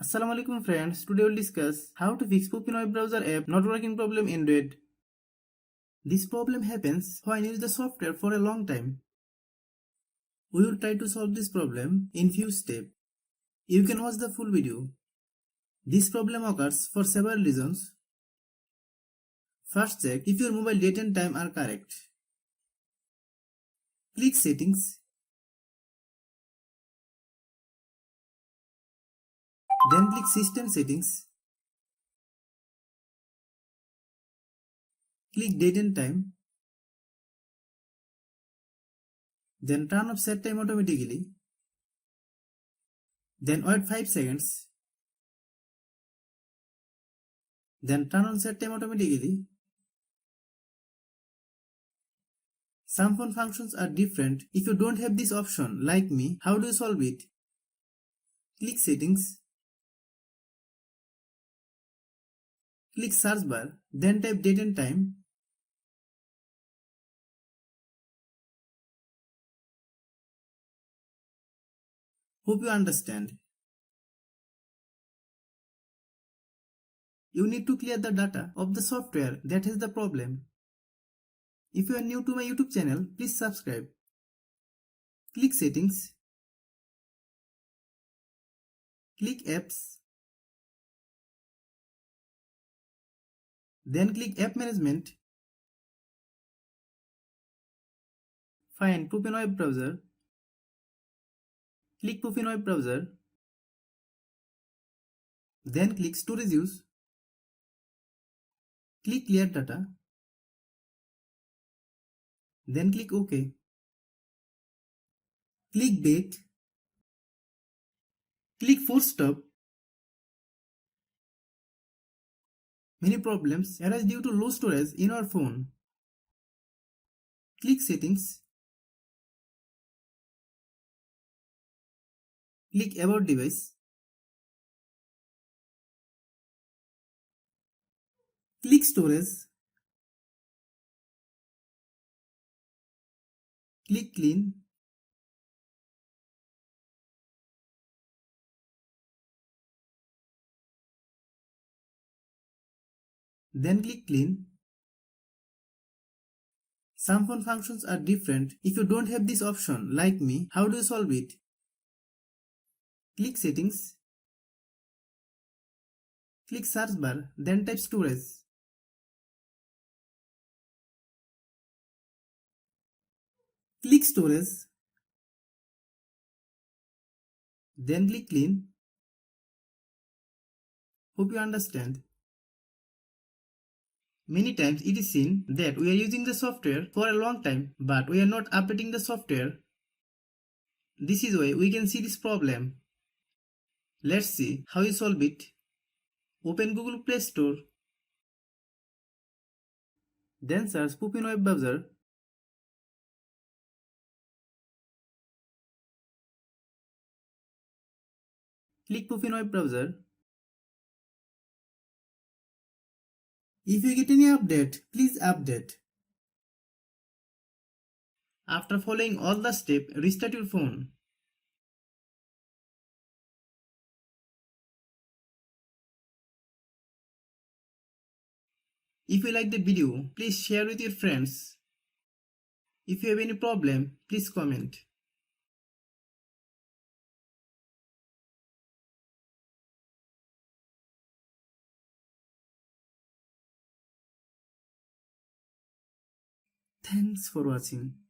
Assalamualaikum friends, today we'll discuss how to fix Puffin web browser app not working problem in Android. This problem happens when you use the software for a long time. We will try to solve this problem in few steps. You can watch the full video. This problem occurs for several reasons. First, check if your mobile date and time are correct. Click Settings. Then click System Settings. Click Date and Time. Then turn off set time automatically. Then wait 5 seconds. Then turn on set time automatically. Some phone functions are different. If you don't have this option, like me, how do you solve it? Click Settings. Click Search bar, then type date and time. Hope you understand. You need to clear the data of the software that has the problem. If you are new to my YouTube channel, please subscribe. Click Settings. Click Apps. Then click App Management. Find Puffin web browser. Click Puffin web browser. Then click Storage Use. Click Clear Data. Then click OK. Click Back. Click Force Stop. Many problems arise due to low storage in our phone. Click Settings. Click About Device. Click Storage. Click Clean. Then click Clean. Some phone functions are different. If you don't have this option, like me, how do you solve it? Click Settings. Click Search bar, then type Storage. Click Storage. Then click Clean. Hope you understand. Many times it is seen that we are using the software for a long time, but we are not updating the software. This is why we can see this problem. Let's see how you solve it. Open Google Play Store. Then search Puffin web browser. Click Puffin web browser. If you get any update, please update. After following all the steps, restart your phone. If you like the video, please share with your friends. If you have any problem, please comment. Thanks for watching.